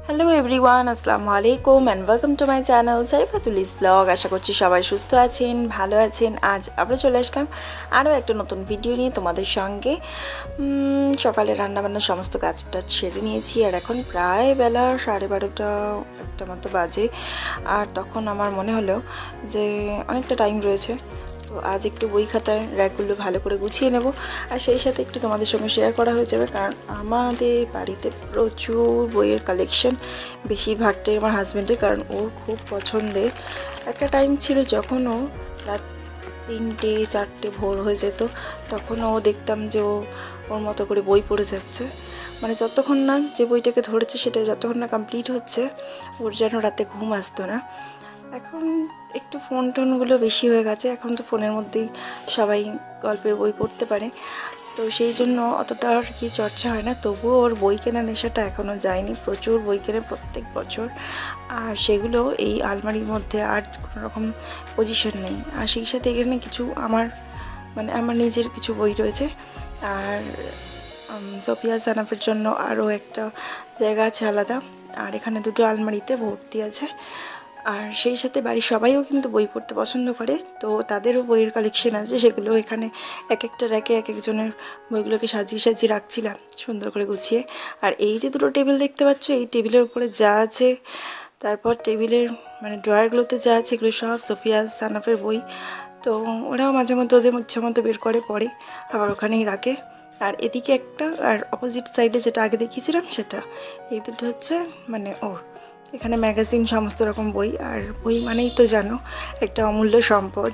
Hello everyone, আসসালামু আলাইকুম and welcome to my channel সারিফাতুলিস ব্লগ। আশা করছি সবাই সুস্থ আছেন, ভালো আছেন। আজ আমরা চলে আসলাম আরও একটা নতুন ভিডিও নিয়ে তোমাদের সঙ্গে। সকালে রান্নাবান্নার সমস্ত কাজটা সেরে নিয়েছি আর এখন প্রায় বেলা 12:30 একটা মতো বাজে। আর তখন আমার মনে হলো যে অনেকটা টাইম রয়েছে, তো আজ একটু বই খাতার র্যাকগুলো ভালো করে গুছিয়ে নেব আর সেই সাথে একটু তোমাদের সঙ্গে শেয়ার করা হয়ে যাবে, কারণ আমাদের বাড়িতে প্রচুর বইয়ের কালেকশন। বেশিরভাগটাই আমার হাজব্যান্ডের, কারণ ওর খুব পছন্দের। একটা টাইম ছিল যখন ও রাত 3টে 4টে ভোর হয়ে যেত, তখন ও দেখতাম যে ওর মতো করে বই পড়ে যাচ্ছে। মানে যতক্ষণ না যে বইটাকে ধরেছে সেটা যতক্ষণ না কমপ্লিট হচ্ছে, ওর যেন রাতে ঘুম আসতো না। এখন একটু ফোন টোনগুলো বেশি হয়ে গেছে, এখন তো ফোনের মধ্যেই সবাই গল্পের বই পড়তে পারে, তো সেই জন্য অতটা আর কি চর্চা হয় না। তবুও ওর বই কেনার নেশাটা এখনও যায়নি, প্রচুর বই কেনে প্রত্যেক বছর। আর সেগুলো এই আলমারির মধ্যে আর কোনো রকম পজিশন নেই। আর সেই সাথে এখানে কিছু আমার নিজের কিছু বই রয়েছে, আর সোফিয়া সানাফের জন্য আরও একটা জায়গা আছে আলাদা। আর এখানে দুটো আলমারিতে ভর্তি আছে। আর সেই সাথে বাড়ির সবাইও কিন্তু বই পড়তে পছন্দ করে, তো তাদেরও বইয়ের কালেকশন আছে, সেগুলো এখানে এক একটা র্যাকে এক একজনের বইগুলোকে সাজিয়ে সাজিয়ে রাখছিলাম সুন্দর করে গুছিয়ে। আর এই যে দুটো টেবিল দেখতে পাচ্ছ, এই টেবিলের উপরে যা আছে, তারপর টেবিলের ড্রয়ারগুলোতে যা আছে, এগুলো সব সোফিয়া সানাফের বই। তো ওরাও মাঝে মধ্যে ওদের ইচ্ছা মতো বের করে পড়ে, আবার ওখানেই রাখে। আর এদিকে একটা, আর অপোজিট সাইডে যেটা আগে দেখিয়েছিলাম সেটা, এই দুটো হচ্ছে ওর। এখানে ম্যাগাজিন, সমস্ত রকম বই। আর বই মানেই তো জানো একটা অমূল্য সম্পদ,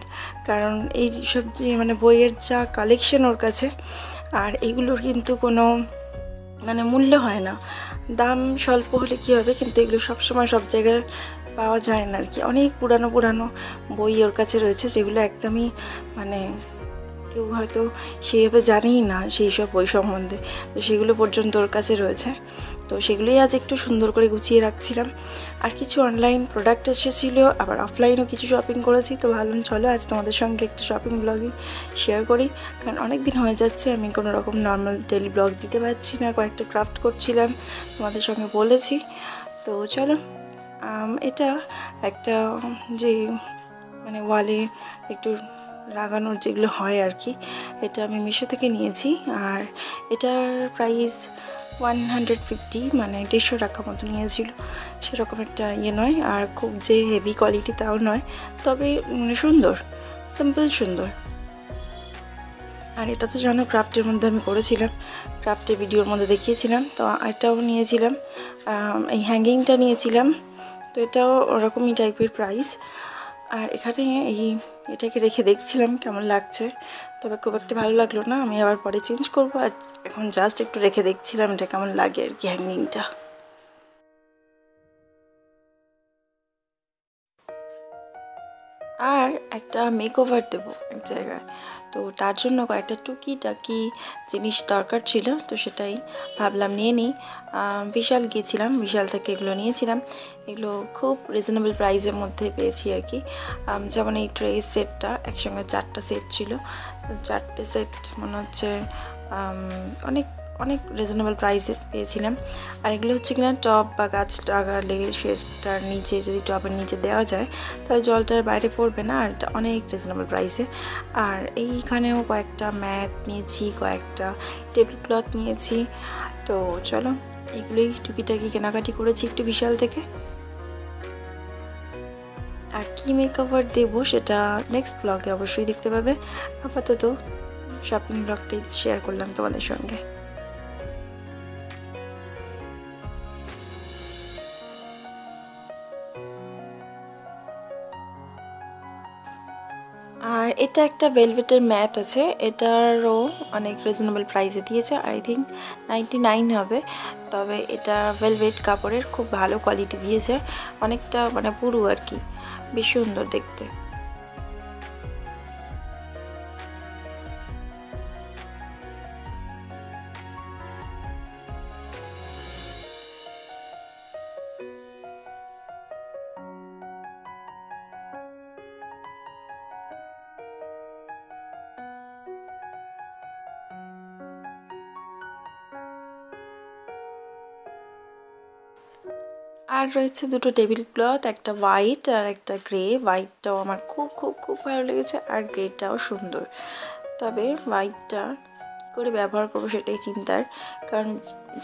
কারণ এই সব যে বইয়ের যা কালেকশন ওর কাছে, আর এইগুলোর কিন্তু কোনো মূল্য হয় না। দাম স্বল্প হলে কী হবে, কিন্তু এগুলো সবসময় সব জায়গায় পাওয়া যায় না আর কি। অনেক পুরানো পুরানো বই ওর কাছে রয়েছে, যেগুলো একদমই কেউ হয়তো সেইভাবে জানেই না সেই সব বই সম্বন্ধে, তো সেগুলো পর্যন্ত ওর কাছে রয়েছে। তো সেগুলোই আজ একটু সুন্দর করে গুছিয়ে রাখছিলাম। আর কিছু অনলাইন প্রোডাক্ট এসেছিলো, আবার অফলাইনও কিছু শপিং করেছি। তো ভাবলাম চলো আজ তোমাদের সঙ্গে একটা শপিং ব্লগই শেয়ার করি, কারণ অনেক দিন হয়ে যাচ্ছে আমি কোনো রকম নর্মাল ডেলি ব্লগ দিতে পারছি না। কয়েকটা ক্রাফট করছিলাম, তোমাদের সঙ্গে বলেছি। তো চলো, এটা একটা যে ওয়ালে একটু লাগানোর যেগুলো হয় আর কি, এটা আমি মিশো থেকে নিয়েছি। আর এটার প্রাইস 150, 150 টাকা মতো নিয়েছিল। সেরকম একটা নয়, আর খুব যে হেভি কোয়ালিটি তাও নয়, তবে সুন্দর, সিম্পল সুন্দর। আর এটা তো জানো ক্রাফটের মধ্যে আমি করেছিলাম, ক্রাফটের ভিডিওর মধ্যে দেখিয়েছিলাম। তো এটাও নিয়েছিলাম, এই হ্যাঙ্গিংটা নিয়েছিলাম। তো এটাও ওরকমই টাইপের প্রাইস। আর এখানে এটাকে রেখে দেখছিলাম কেমন লাগছে, তবে খুব একটা ভালো লাগলো না, আমি আবার পরে চেঞ্জ করবো। আর এখন জাস্ট একটু রেখে দেখছিলাম এটা কেমন লাগে আর কি, হ্যাঙ্গিংটা। আর একটা মেকওভার দেবো এক জায়গায়, তো তার জন্য কয়েকটা টুকিটাকি জিনিস দরকার ছিল, তো সেটাই ভাবলাম নিয়ে নিই। বিশাল গিয়েছিলাম, বিশাল থেকে এগুলো নিয়েছিলাম। এগুলো খুব রিজনেবল প্রাইসের মধ্যে পেয়েছি আর কি। যেমন এই ট্রে সেটটা একসঙ্গে 4টা সেট ছিল, তো 4টে সেট মনে হচ্ছে অনেক অনেক রিজনেবল প্রাইসে পেয়েছিলাম। আর এগুলো হচ্ছে কিনা টব বা গাছ লাগালে সেটার নিচে, যদি টবের নিচে দেওয়া যায় তাহলে জলটার বাইরে পড়বে না, আর এটা অনেক রিজনেবল প্রাইসে। আর এইখানেও কয়েকটা ম্যাট নিয়েছি, কয়েকটা টেবিল ক্লথ নিয়েছি। তো চলো, এগুলোই টুকিটাকি কেনাকাটি করেছি একটু বিশাল থেকে। আর কী মেকওভার দেবো সেটা নেক্সট ব্লগে অবশ্যই দেখতে পাবে। আপাতত শপিং ব্লগটাই শেয়ার করলাম তোমাদের সঙ্গে। আর এটা একটা ভেলভেটের ম্যাট আছে, এটারও অনেক রিজনেবল প্রাইসে দিয়েছে, আই থিঙ্ক 99 হবে। তবে এটা ভেলভেট কাপড়ের, খুব ভালো কোয়ালিটি দিয়েছে, অনেকটা পুরু আর কি, বেশ সুন্দর দেখতে। আর রয়েছে দুটো টেবিল ক্লথ, একটা হোয়াইট আর একটা গ্রে। হোয়াইটটাও আমার খুব খুব খুব ভালো লেগেছে আর গ্রেটাও সুন্দর, তবে হোয়াইটটা কী করে ব্যবহার করবো সেটাই চিন্তার, কারণ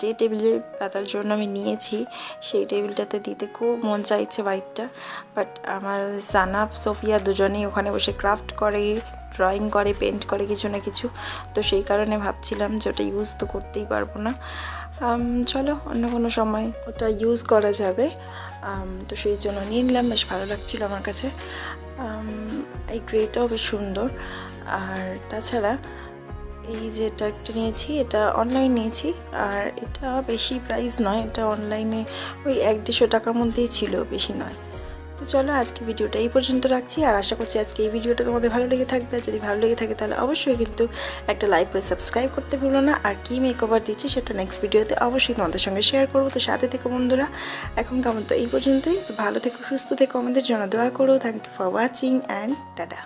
যে টেবিলে পাতার জন্য আমি নিয়েছি সেই টেবিলটাতে দিতে খুব মন চাইছে হোয়াইটটা। বাট আমার জানাব সোফিয়া দুজনেই ওখানে বসে ক্রাফট করে, ড্রয়িং করে, পেন্ট করে কিছু না কিছু, তো সেই কারণে ভাবছিলাম যে ওটা ইউজ তো করতেই পারবো না। চলো অন্য কোনো সময় ওটা ইউজ করা যাবে, তো সেই জন্য নিয়ে নিলাম। বেশ ভালো লাগছিলো আমার কাছে। এই গ্রেটাও বেশ সুন্দর। আর তাছাড়া এই যেটা একটা নিয়েছি, এটা অনলাইন নিয়েছি, আর এটা বেশি প্রাইস নয়, এটা অনলাইনে ওই 100-150 টাকার মধ্যেই ছিল, বেশি নয়। তো চলো আজকে ভিডিওটা এই পর্যন্ত রাখছি, আর আশা করছি আজকে এই ভিডিওটা তোমাদের ভালো লেগে থাকবে। যদি ভালো লেগে থাকে তাহলে অবশ্যই কিন্তু একটা লাইক করে সাবস্ক্রাইব করতে ভুলো না। আর কি মেকওভার দিচ্ছি সেটা নেক্সট ভিডিওতে অবশ্যই তোমাদের সঙ্গে শেয়ার করবো, তো সাথে থেকো বন্ধুরা। এখন কেমন তো এই পর্যন্তই, তো ভালো থেকো, সুস্থ থেকো, আমাদের জন্য দোয়া করো। Thank you for watching and tata.